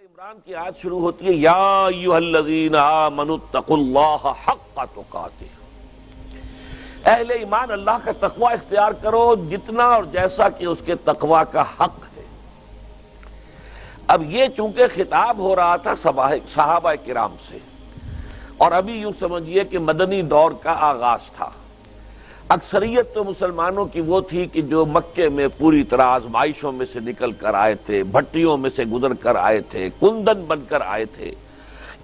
عمران کی آیت شروع ہوتی ہے یا ایھا الذین آمنوا اتقوا اللہ حق تقاتہ۔ اہل ایمان اللہ کا تقوی اختیار کرو جتنا اور جیسا کہ اس کے تقوی کا حق ہے۔ اب یہ چونکہ خطاب ہو رہا تھا صحابہ کرام سے، اور ابھی یوں سمجھیے کہ مدنی دور کا آغاز تھا۔ اکثریت تو مسلمانوں کی وہ تھی کہ جو مکے میں پوری طرح آزمائشوں میں سے نکل کر آئے تھے، بھٹیوں میں سے گزر کر آئے تھے، کندن بن کر آئے تھے۔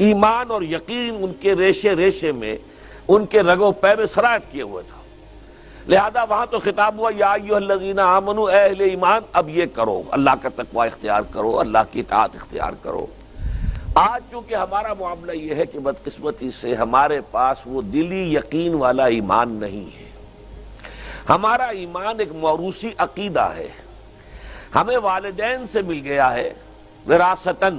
ایمان اور یقین ان کے ریشے ریشے میں، ان کے رگ و پے میں سرایت کیے ہوئے تھا، لہذا وہاں تو خطاب ہوا یا ایھا الذین آمنوا، اے اہل ایمان اب یہ کرو، اللہ کا تقوی اختیار کرو، اللہ کی اطاعت اختیار کرو۔ آج چونکہ ہمارا معاملہ یہ ہے کہ بدقسمتی سے ہمارے پاس وہ دلی یقین والا ایمان نہیں ہے۔ ہمارا ایمان ایک موروثی عقیدہ ہے، ہمیں والدین سے مل گیا ہے وراثتاً۔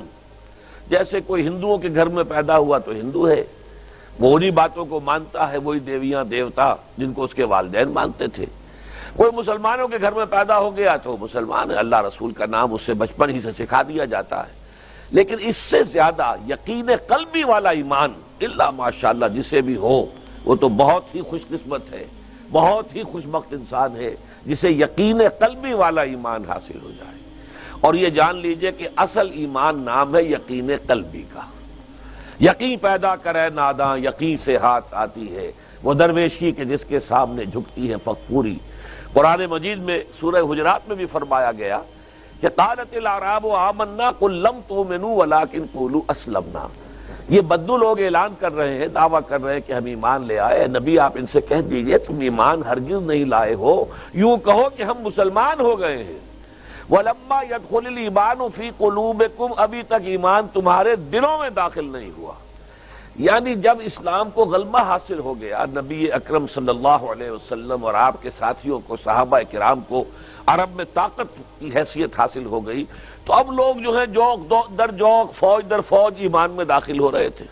جیسے کوئی ہندوؤں کے گھر میں پیدا ہوا تو ہندو ہے، وہ انہی باتوں کو مانتا ہے، وہی دیویاں دیوتا جن کو اس کے والدین مانتے تھے۔ کوئی مسلمانوں کے گھر میں پیدا ہو گیا تو مسلمان ہے، اللہ رسول کا نام اسے بچپن ہی سے سکھا دیا جاتا ہے۔ لیکن اس سے زیادہ یقین قلبی والا ایمان الا ماشاءاللہ جسے بھی ہو وہ تو بہت ہی خوش قسمت ہے، بہت ہی خوش بخت انسان ہے جسے یقین قلبی والا ایمان حاصل ہو جائے۔ اور یہ جان لیجئے کہ اصل ایمان نام ہے یقین قلبی کا۔ یقین پیدا کرے ناداں، یقین سے ہاتھ آتی ہے وہ درویشی کے جس کے سامنے جھکتی ہے پگپوری۔ قرآن مجید میں سورہ حجرات میں بھی فرمایا گیا کہ قالت الاعراب آمنا قل لم تؤمنوا ولکن قولوا اسلمنا۔ یہ بدو لوگ اعلان کر رہے ہیں، دعویٰ کر رہے ہیں کہ ہم ایمان لے آئے۔ نبی آپ ان سے کہہ دیجئے تم ایمان ہرگز نہیں لائے ہو، یوں کہو کہ ہم مسلمان ہو گئے ہیں۔ وَلَمَّا يَدْخُلِ الْإِيمَانُ فِي قُلُوبِكُمْ، ابھی تک ایمان تمہارے دلوں میں داخل نہیں ہوا۔ یعنی جب اسلام کو غلبہ حاصل ہو گیا، نبی اکرم صلی اللہ علیہ وسلم اور آپ کے ساتھیوں کو، صحابہ کرام کو عرب میں طاقت کی حیثیت حاصل ہو گئی، تو اب لوگ جو ہیں جوق در جوق، فوج در فوج ایمان میں داخل ہو رہے تھے۔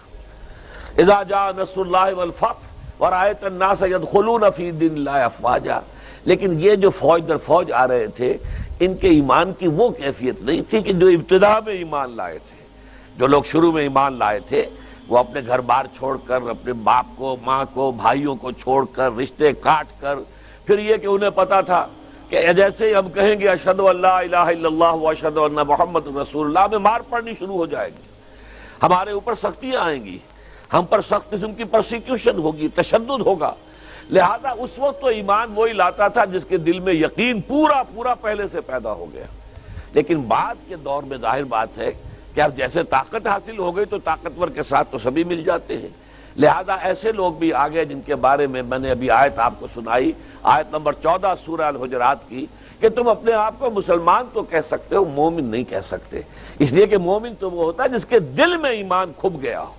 اذا جاء نصر اللہ والفتح ورأیت الناس يدخلون فی دین اللہ افواجا۔ لیکن یہ جو فوج در فوج آ رہے تھے، ان کے ایمان کی وہ کیفیت نہیں تھی کہ جو ابتدا میں ایمان لائے تھے۔ جو لوگ شروع میں ایمان لائے تھے وہ اپنے گھر بار چھوڑ کر، اپنے باپ کو، ماں کو، بھائیوں کو چھوڑ کر، رشتے کاٹ کر، پھر یہ کہ انہیں پتا تھا کہ جیسے ہی ہم کہیں گے اشہد ان لا الہ الا اللہ واشہد ان محمد رسول اللہ، میں مار پڑنی شروع ہو جائے گی، ہمارے اوپر سختیاں آئیں گی، ہم پر سخت قسم کی پرسیکیوشن ہوگی، تشدد ہوگا۔ لہذا اس وقت تو ایمان وہی لاتا تھا جس کے دل میں یقین پورا پورا پہلے سے پیدا ہو گیا۔ لیکن بعد کے دور میں ظاہر بات ہے کہ اب جیسے طاقت حاصل ہو گئی تو طاقتور کے ساتھ تو سبھی مل جاتے ہیں۔ لہذا ایسے لوگ بھی آ گئے جن کے بارے میں میں نے ابھی آیت آپ کو سنائی، آیت نمبر 14 سورہ الحجرات کی، کہ تم اپنے آپ کو مسلمان تو کہہ سکتے ہو، مومن نہیں کہہ سکتے، اس لیے کہ مومن تو وہ ہوتا ہے جس کے دل میں ایمان کھپ گیا ہو۔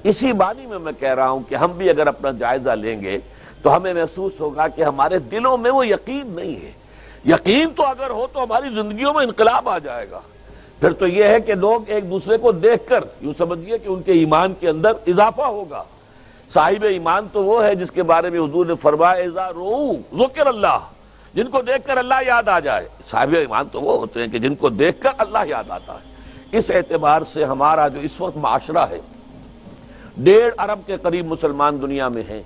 اسی معنی میں کہہ رہا ہوں کہ ہم بھی اگر اپنا جائزہ لیں گے تو ہمیں محسوس ہوگا کہ ہمارے دلوں میں وہ یقین نہیں ہے۔ یقین تو اگر ہو تو ہماری زندگیوں میں انقلاب آ جائے گا۔ پھر تو یہ ہے کہ لوگ ایک دوسرے کو دیکھ کر یوں سمجھیے کہ ان کے ایمان کے اندر اضافہ ہوگا۔ صاحب ایمان تو وہ ہے جس کے بارے میں حضور نے فرمایا اذا رؤوا ذکر اللہ، جن کو دیکھ کر اللہ یاد آ جائے۔ صاحب ایمان تو وہ ہوتے ہیں کہ جن کو دیکھ کر اللہ یاد آتا ہے۔ اس اعتبار سے ہمارا جو اس وقت معاشرہ ہے، 1.5 ارب کے قریب مسلمان دنیا میں ہیں،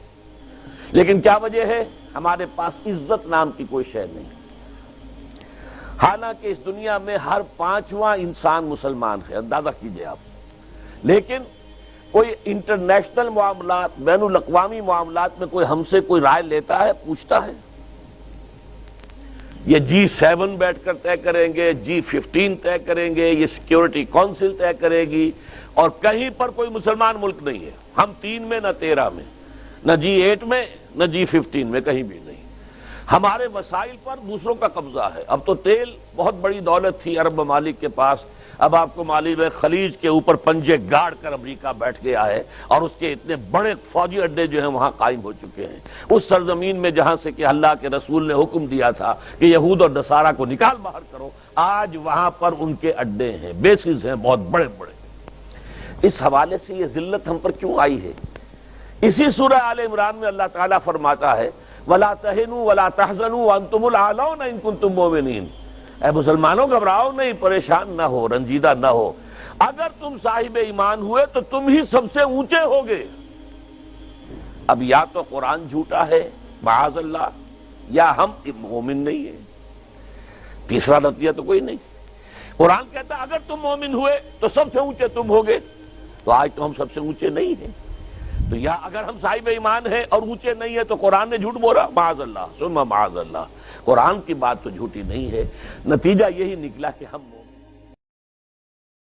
لیکن کیا وجہ ہے؟ ہمارے پاس عزت نام کی کوئی شے نہیں۔ حالانکہ اس دنیا میں ہر 5واں انسان مسلمان ہے، اندازہ کیجئے آپ، لیکن کوئی انٹرنیشنل معاملات، بین الاقوامی معاملات میں کوئی ہم سے کوئی رائے لیتا ہے، پوچھتا ہے؟ یہ G7 بیٹھ کر طے کریں گے، G15 طے کریں گے، یہ سیکیورٹی کونسل طے کرے گی، اور کہیں پر کوئی مسلمان ملک نہیں ہے، ہم 3 میں نہ 13 میں، نہ G8 میں نہ G15 میں، کہیں بھی نہیں۔ ہمارے وسائل پر دوسروں کا قبضہ ہے۔ اب تو تیل بہت بڑی دولت تھی عرب ممالک کے پاس، اب آپ کو معلوم ہے خلیج کے اوپر پنجے گاڑ کر امریکہ بیٹھ گیا ہے، اور اس کے اتنے بڑے فوجی اڈے جو ہیں وہاں قائم ہو چکے ہیں، اس سرزمین میں جہاں سے کہ اللہ کے رسول نے حکم دیا تھا کہ یہود اور نصارہ کو نکال باہر کرو، آج وہاں پر ان کے اڈے ہیں، بیسز ہیں بہت بڑے بڑے۔ اس حوالے سے یہ ذلت ہم پر کیوں آئی ہے؟ اسی سورہ آل عمران میں اللہ تعالیٰ فرماتا ہے وَلَا تَهِنُوا وَلَا تَحْزَنُوا وَأَنْتُمُ الْأَعْلَوْنَ إِن كُنتُم مُؤْمِنِينَ۔ اے مسلمانوں گھبراؤ نہیں، پریشان نہ ہو، رنجیدہ نہ ہو، اگر تم صاحب ایمان ہوئے تو تم ہی سب سے اونچے ہوگے۔ اب یا تو قرآن جھوٹا ہے معاذ اللہ، یا ہم مومن نہیں ہیں، تیسرا نتیجہ تو کوئی نہیں۔ قرآن کہتا ہے اگر تم مومن ہوئے تو سب سے اونچے تم ہوگے، تو آج تو ہم سب سے اونچے نہیں ہیں، تو یا اگر ہم صاحب ایمان ہیں اور اونچے نہیں ہیں تو قرآن نے جھوٹ بولا معاذ اللہ ثم معاذ اللہ، قرآن کی بات تو جھوٹی نہیں ہے، نتیجہ یہی نکلا کہ ہم